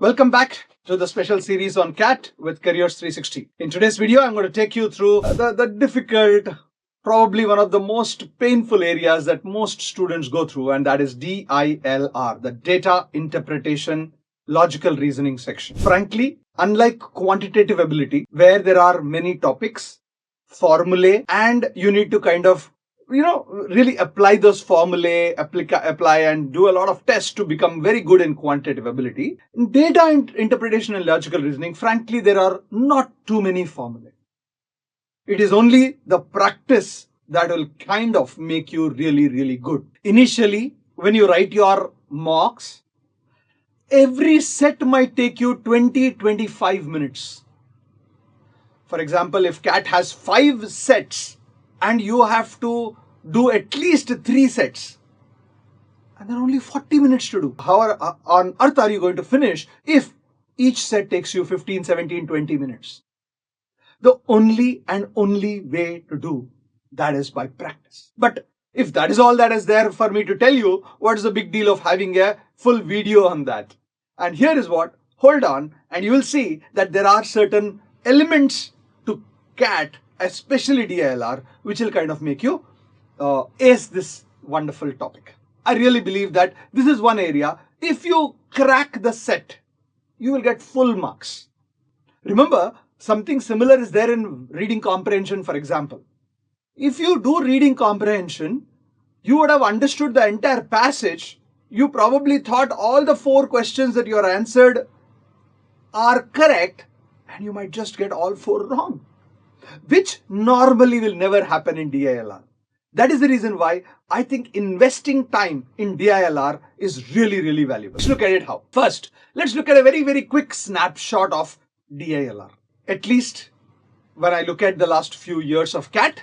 Welcome back to the special series on CAT with Careers 360. In today's video, I'm going to take you through the difficult, probably one of the most painful areas that most students go through, and that is DILR, the Data Interpretation Logical Reasoning section. Frankly, unlike quantitative ability, where there are many topics, formulae, and you need to kind of really apply those formulae, apply and do a lot of tests to become very good in quantitative ability. In data interpretation and logical reasoning, frankly, there are not too many formulae. It is only the practice that will kind of make you really, really good. Initially, when you write your mocks, every set might take you 20-25 minutes. For example, if CAT has 5 sets, and you have to do at least 3 sets, and there are only 40 minutes to do. How on earth are you going to finish if each set takes you 15, 17, 20 minutes? The only way to do that is by practice. But if that is all that is there for me to tell you, what is the big deal of having a full video on that? And here is what, hold on, and you will see that there are certain elements to CAT, especially DILR, which will kind of make you ace this wonderful topic. I really believe that this is one area, if you crack the set, you will get full marks. Remember, something similar is there in reading comprehension, for example. If you do reading comprehension, you would have understood the entire passage. You probably thought all the 4 questions that you are answered are correct, and you might just get all 4 wrong, which normally will never happen in DILR. That is the reason why I think investing time in DILR is really, really valuable. Let's look at it how. First, let's look at a very, very quick snapshot of DILR. At least when I look at the last few years of CAT,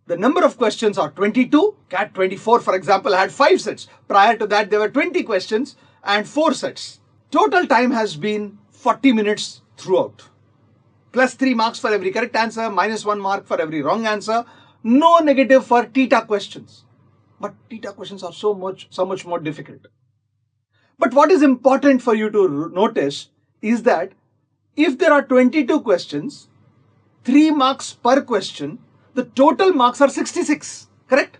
the number of questions are 22. CAT 24, for example, had 5 sets. Prior to that, there were 20 questions and 4 sets. Total time has been 40 minutes throughout. Plus 3 marks for every correct answer, minus 1 mark for every wrong answer. No negative for theta questions. But theta questions are so much more difficult. But what is important for you to notice is that if there are 22 questions, 3 marks per question, the total marks are 66, correct?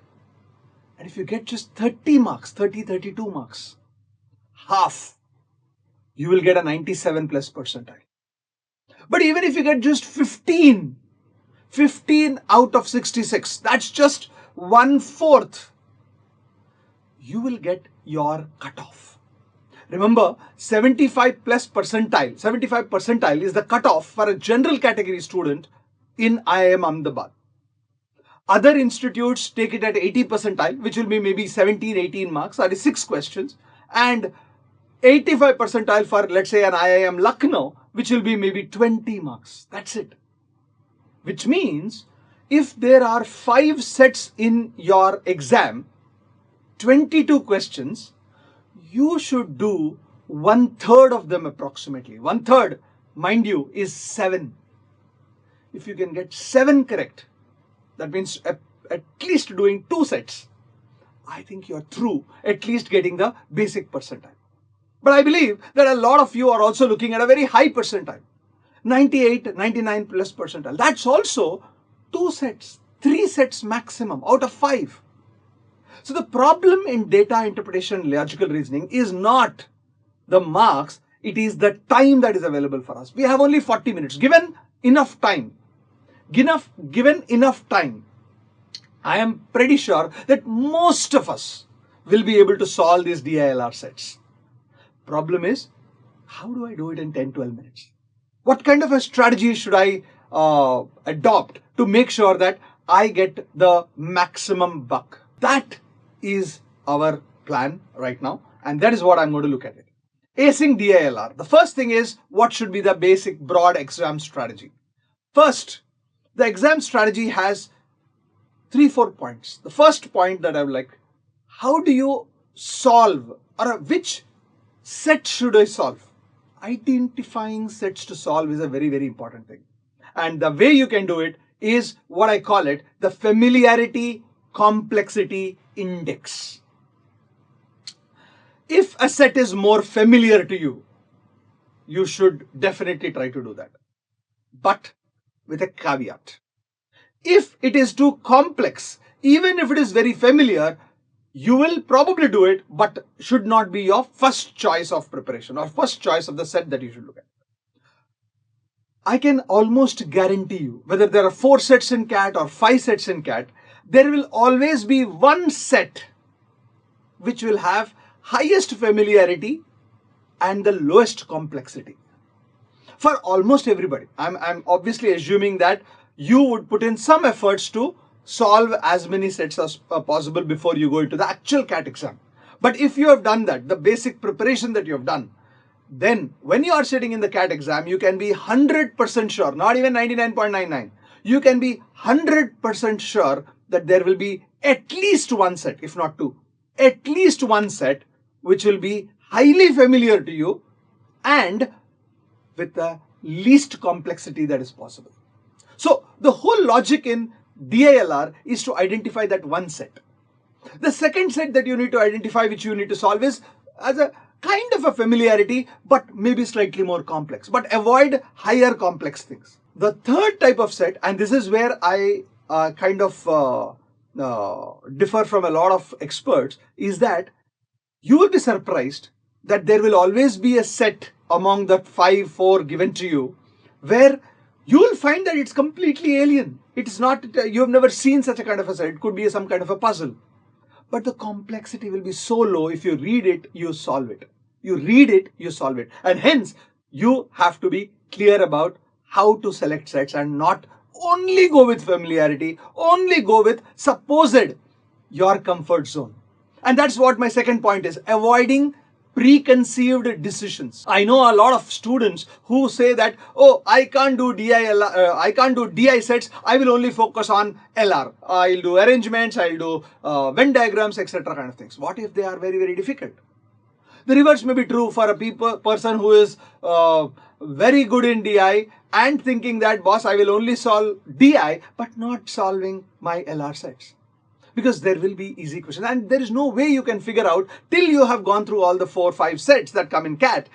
And if you get just 30 marks, 32 marks, half, you will get a 97 plus percentile. But even if you get just 15 out of 66, that's just 1/4, you will get your cutoff. Remember, 75 plus percentile, 75 percentile is the cutoff for a general category student in IIM Ahmedabad. Other institutes take it at 80 percentile, which will be maybe 17, 18 marks, that is 6 questions, and 85 percentile for, let's say, an IIM Lucknow, which will be maybe 20 marks. That's it. Which means if there are 5 sets in your exam, 22 questions, you should do 1/3 of them approximately. 1/3, mind you, is 7. If you can get 7 correct, that means at least doing 2 sets, I think you're through at least getting the basic percentile. But I believe that a lot of you are also looking at a very high percentile. 98, 99 plus percentile. That's also 2 sets, 3 sets maximum out of 5. So the problem in data interpretation, logical reasoning is not the marks, it is the time that is available for us. We have only 40 minutes. Given enough time, I am pretty sure that most of us will be able to solve these DILR sets. Problem is, how do I do it in 10-12 minutes? What kind of a strategy should I adopt to make sure that I get the maximum buck? That is our plan right now, and that is what I'm going to look at it. Acing DILR. The first thing is, what should be the basic broad exam strategy? First, the exam strategy has 3-4 points. The first point that I would like, how do you solve, or which set should I solve? Identifying sets to solve is a very, very important thing. And the way you can do it is what I call it, the familiarity complexity index. If a set is more familiar to you, you should definitely try to do that. But with a caveat. If it is too complex, even if it is very familiar, you will probably do it, but should not be your first choice of preparation or first choice of the set that you should look at. I can almost guarantee you, whether there are 4 sets in CAT or 5 sets in CAT, there will always be one set which will have highest familiarity and the lowest complexity. For almost everybody, I'm obviously assuming that you would put in some efforts to solve as many sets as possible before you go into the actual CAT exam. But if you have done that, the basic preparation that you have done, then when you are sitting in the CAT exam, you can be 100% sure, not even 99.99, you can be 100% sure that there will be at least one set, if not two, at least one set which will be highly familiar to you and with the least complexity that is possible. So the whole logic in DILR is to identify that one set. The second set that you need to identify, which you need to solve, is as a kind of a familiarity, but maybe slightly more complex, but avoid higher complex things. The third type of set, and this is where I differ from a lot of experts, is that you will be surprised that there will always be a set among the 4 given to you where you will find that it's completely alien. It's not, you have never seen such a kind of a set. It could be some kind of a puzzle. But the complexity will be so low, if you read it, you solve it. You read it, you solve it. And hence, you have to be clear about how to select sets and not only go with familiarity, only go with supposed your comfort zone. And that's what my second point is, avoiding preconceived decisions. I know a lot of students who say that, oh, I can't do I can't do DI sets, I will only focus on LR. I'll do arrangements, I'll do Venn diagrams, etc. kind of things. What if they are very, very difficult? The reverse may be true for a person who is very good in DI and thinking that, boss, I will only solve DI, but not solving my LR sets. Because there will be easy questions and there is no way you can figure out till you have gone through all the 4 or 5 sets that come in CAT,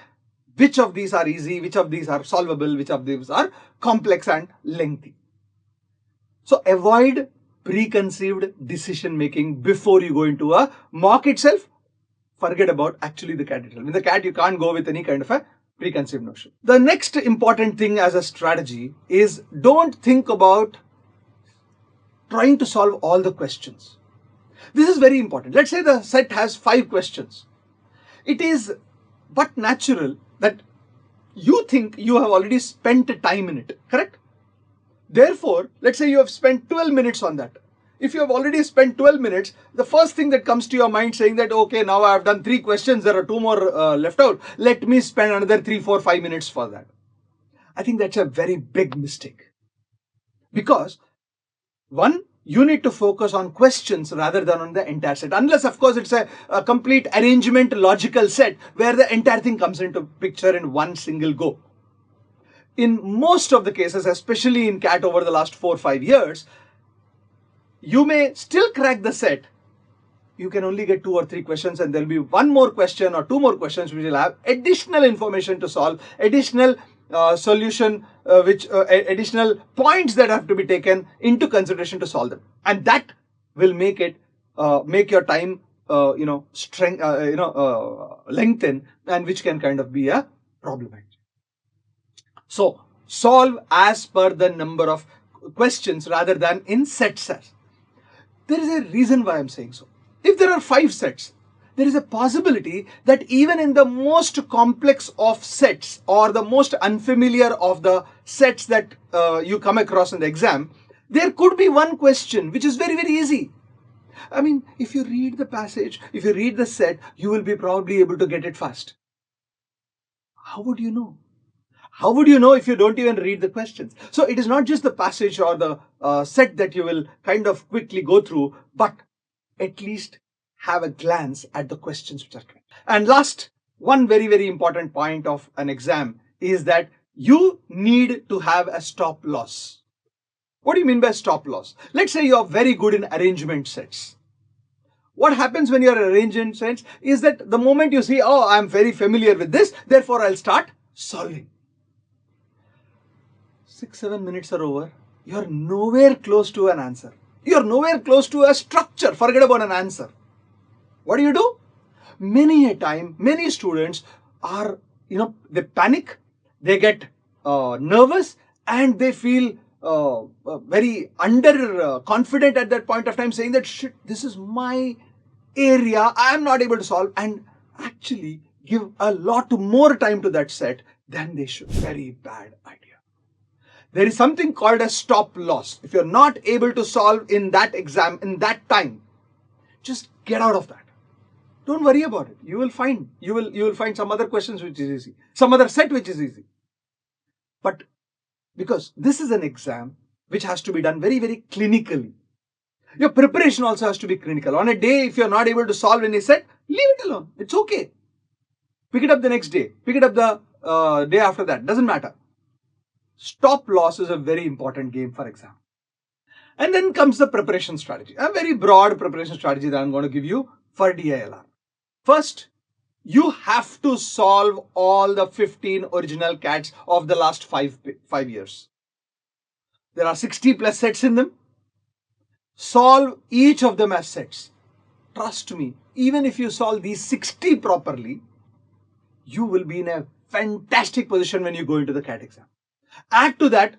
which of these are easy, which of these are solvable, which of these are complex and lengthy. So avoid preconceived decision making before you go into a mock itself. Forget about actually the CAT itself. In the CAT, you can't go with any kind of a preconceived notion. The next important thing as a strategy is, don't think about trying to solve all the questions. This is very important. Let's say the set has 5 questions. It is but natural that you think you have already spent time in it, correct? Therefore, let's say you have spent 12 minutes on that. If you have already spent 12 minutes, the first thing that comes to your mind saying that, okay, now I have done 3 questions, there are 2 more left out. Let me spend another 3, 4, 5 minutes for that. I think that's a very big mistake. Because one, you need to focus on questions rather than on the entire set. Unless, of course, it's a complete arrangement logical set where the entire thing comes into picture in one single go. In most of the cases, especially in CAT over the last 4 or 5 years, you may still crack the set. You can only get 2 or 3 questions and there will be 1 more question or 2 more questions which will have additional information to solve, additional solution, additional points that have to be taken into consideration to solve them, and that will make it make your time lengthen, and which can kind of be a problem. So solve as per the number of questions rather than in sets. There is a reason why I'm saying so. If there are 5 sets, there is a possibility that even in the most complex of sets or the most unfamiliar of the sets that you come across in the exam, there could be 1 question which is very, very easy. I mean, if you read the passage, if you read the set, you will be probably able to get it fast. How would you know? How would you know if you don't even read the questions? So it is not just the passage or the set that you will kind of quickly go through, but at least have a glance at the questions which are coming. And last, one very, very important point of an exam is that you need to have a stop loss. What do you mean by stop loss? Let's say you're very good in arrangement sets. What happens when you're arranging sets is that the moment you see, oh, I'm very familiar with this, therefore I'll start solving. 6-7 minutes are over. You're nowhere close to an answer. You're nowhere close to a structure. Forget about an answer. What do? Many a time, many students are, they panic, they get nervous, and they feel very under confident at that point of time, saying that, shit, this is my area, I am not able to solve, and actually give a lot more time to that set than they should. Very bad idea. There is something called a stop loss. If you're not able to solve in that exam, in that time, just get out of that. Don't worry about it. You will find some other questions which is easy, some other set which is easy. But because this is an exam which has to be done very, very clinically, your preparation also has to be clinical. On a day, if you're not able to solve any set, leave it alone. It's okay. Pick it up the next day. Pick it up the day after that. Doesn't matter. Stop loss is a very important game for exam. And then comes the preparation strategy. A very broad preparation strategy that I'm going to give you for DILR. First, you have to solve all the 15 original CATs of the last 5 years. There are 60 plus sets in them. Solve each of them as sets. Trust me, even if you solve these 60 properly, you will be in a fantastic position when you go into the CAT exam. Add to that,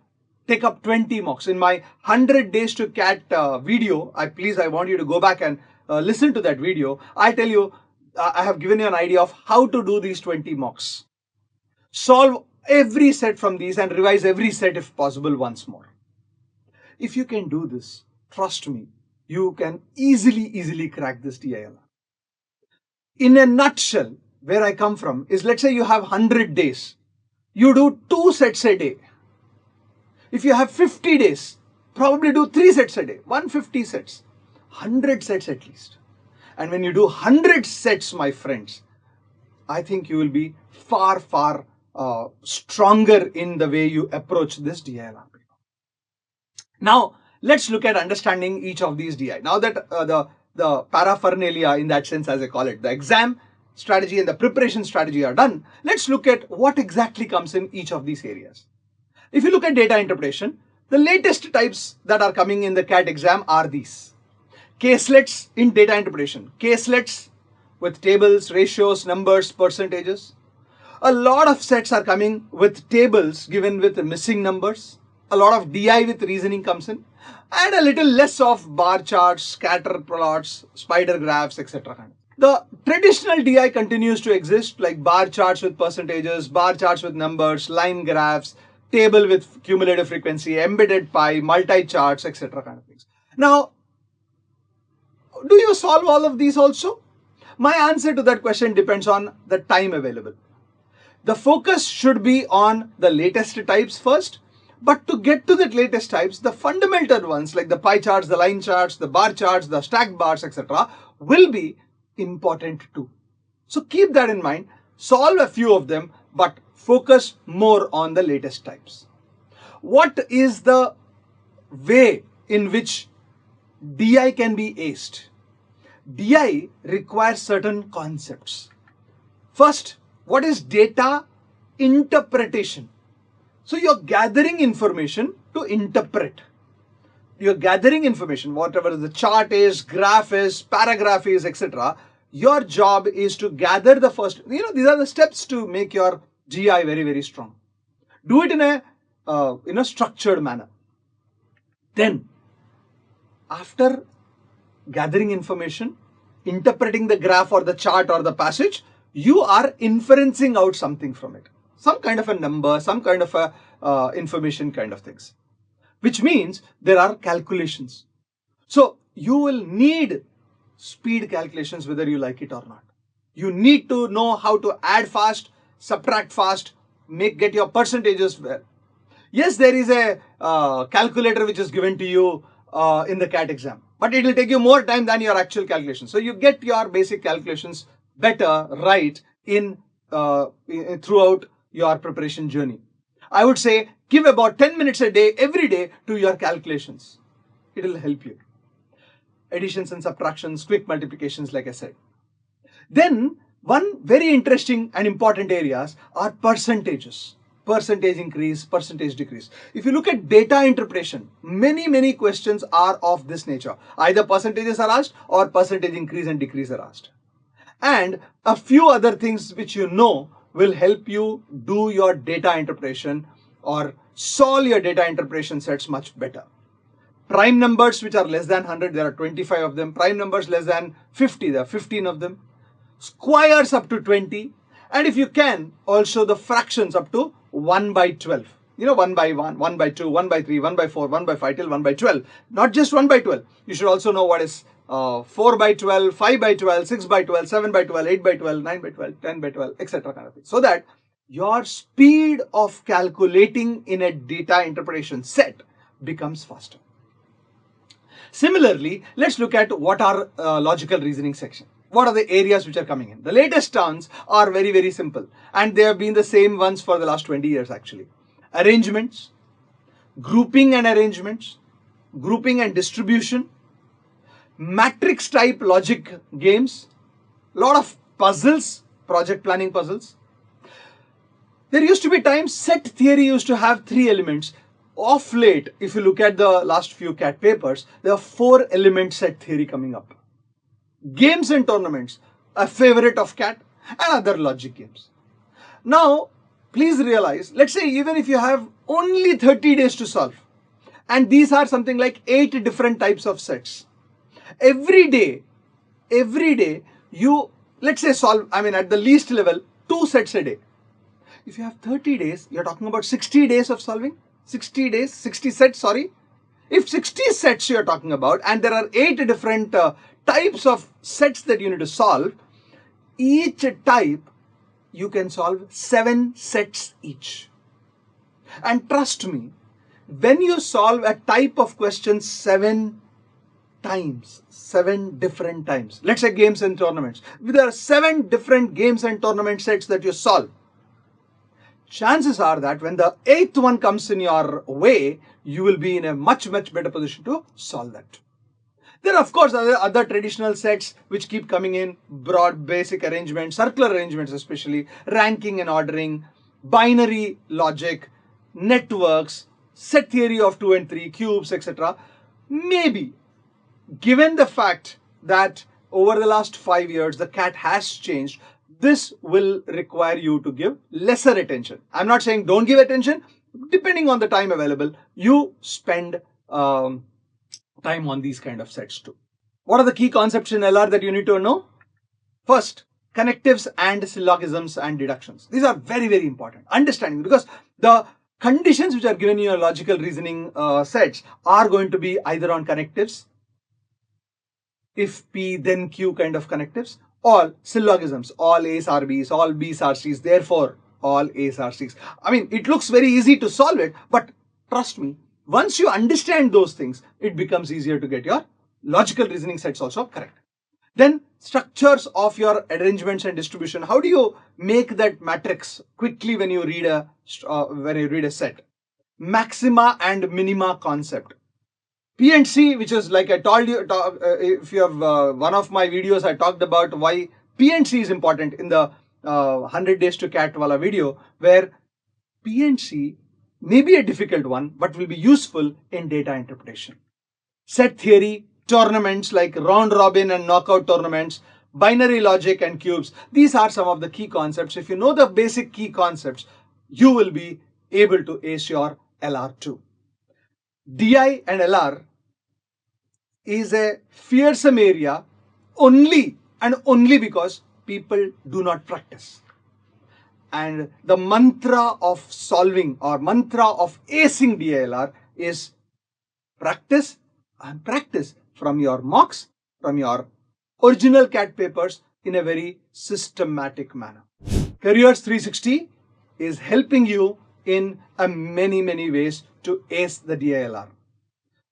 take up 20 mocks. In my 100 days to CAT video, I want you to go back and listen to that video. I tell you, I have given you an idea of how to do these 20 mocks. Solve every set from these and revise every set if possible once more. If you can do this, trust me, you can easily crack this DILR. In a nutshell, where I come from is, let's say you have 100 days. You do 2 sets a day. If you have 50 days, probably do 3 sets a day, 150 sets, 100 sets at least. And when you do 100 sets, my friends, I think you will be far stronger in the way you approach this DILR. Now, let's look at understanding each of these DI. Now that the paraphernalia, in that sense, as I call it, the exam strategy and the preparation strategy are done, let's look at what exactly comes in each of these areas. If you look at data interpretation, the latest types that are coming in the CAT exam are these. Caselets in data interpretation. Caselets with tables, ratios, numbers, percentages. A lot of sets are coming with tables given with missing numbers. A lot of DI with reasoning comes in. And a little less of bar charts, scatter plots, spider graphs, etc. The traditional DI continues to exist, like bar charts with percentages, bar charts with numbers, line graphs, table with cumulative frequency, embedded pie, multi-charts, etc. kind of things. Now, do you solve all of these also? My answer to that question depends on the time available. The focus should be on the latest types first, but to get to that latest types, the fundamental ones like the pie charts, the line charts, the bar charts, the stacked bars, etc. will be important too. So keep that in mind, solve a few of them, but focus more on the latest types. What is the way in which DI can be aced? DI requires certain concepts. First, what is data interpretation? So you're gathering information to interpret. You're gathering information, whatever the chart is, graph is, paragraph is, etc. Your job is to gather the first, these are the steps to make your GI very strong. Do it in a structured manner. Then, after gathering information, interpreting the graph or the chart or the passage, you are inferencing out something from it. Some kind of a number, some kind of a information kind of things. Which means there are calculations. So you will need speed calculations whether you like it or not. You need to know how to add fast, subtract fast, get your percentages well. Yes, there is a calculator which is given to you in the CAT exam, but it will take you more time than your actual calculation. So you get your basic calculations better right throughout your preparation journey. I would say give about 10 minutes a day, every day, to your calculations. It will help you. Additions and subtractions, quick multiplications, like I said. Then One very interesting and important areas are percentages. Percentage increase, percentage decrease. If you look at data interpretation, many questions are of this nature. Either percentages are asked or percentage increase and decrease are asked. And a few other things which you know will help you do your data interpretation or solve your data interpretation sets much better. Prime numbers which are less than 100, there are 25 of them. Prime numbers less than 50, there are 15 of them. Squares up to 20. And if you can, also the fractions up to 1 by 12. You know, 1 by 1, 1 by 2, 1 by 3, 1 by 4, 1 by 5 till 1 by 12. Not just 1 by 12. You should also know what is 4 by 12, 5 by 12, 6 by 12, 7 by 12, 8 by 12, 9 by 12, 10 by 12, etc. kind of thing. So that your speed of calculating in a data interpretation set becomes faster. Similarly, let's look at what are logical reasoning section. What are the areas which are coming in? The latest terms are very simple, and they have been the same ones for the last 20 years actually. Arrangements, grouping and arrangements, grouping and distribution, matrix type logic games, lot of puzzles, project planning puzzles. There used to be times set theory used to have 3 elements. Of late, if you look at the last few CAT papers, there are 4 element set theory coming up. Games and tournaments, a favorite of CAT, and other logic games. Now, please realize, let's say even if you have only 30 days to solve, and these are something like 8 different types of sets. Every day, you, let's say solve, at the least level, 2 sets a day. If you have 30 days, you're talking about 60 days of solving. 60 days, 60 sets, sorry. If 60 sets you're talking about, and there are 8 different types of sets that you need to solve, each type you can solve 7 sets each. And trust me, when you solve a type of question 7 times, 7 different times, let's say games and tournaments, there are 7 different games and tournament sets that you solve. Chances are that when the 8th one comes in your way, you will be in a much better position to solve that. There are of course other traditional sets which keep coming in, broad basic arrangements, circular arrangements especially, ranking and ordering, binary logic, networks, set theory of 2 and 3, cubes, etc. Maybe, given the fact that over the last 5 years the CAT has changed, this will require you to give lesser attention. I'm not saying don't give attention. Depending on the time available, you spend time on these kind of sets too. What are the key concepts in LR that you need to know? First, connectives and syllogisms and deductions. These are very important. Understanding, because the conditions which are given in your logical reasoning sets are going to be either on connectives, if P then Q kind of connectives, or syllogisms, all A's are B's, all B's are C's, therefore all A's are C's. It looks very easy to solve it, but trust me, once you understand those things, it becomes easier to get your logical reasoning sets also correct. Then structures of your arrangements and distribution. How do you make that matrix quickly when you read a set? Maxima and minima concept. P and C, which is like I told you, if you have one of my videos, I talked about why P and C is important in the 100 days to CAT wala video, where P and C may be a difficult one, but will be useful in data interpretation. Set theory, tournaments like round robin and knockout tournaments, binary logic and cubes. These are some of the key concepts. If you know the basic key concepts, you will be able to ace your LR too. DI and LR is a fearsome area only because people do not practice. And the mantra of solving or mantra of acing DILR is practice and practice from your mocks, from your original CAT papers in a very systematic manner. Careers 360 is helping you in many ways to ace the DILR.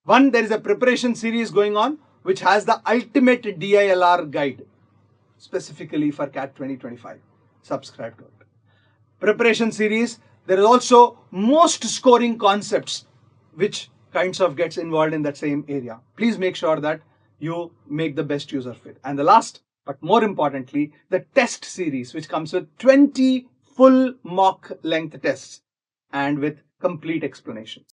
One, there is a preparation series going on which has the ultimate DILR guide specifically for CAT 2025. Subscribe to it. Preparation series, there is also most scoring concepts which kinds of gets involved in that same area. Please make sure that you make the best use of it. And the last, but more importantly, the test series, which comes with 20 full mock length tests and with complete explanations.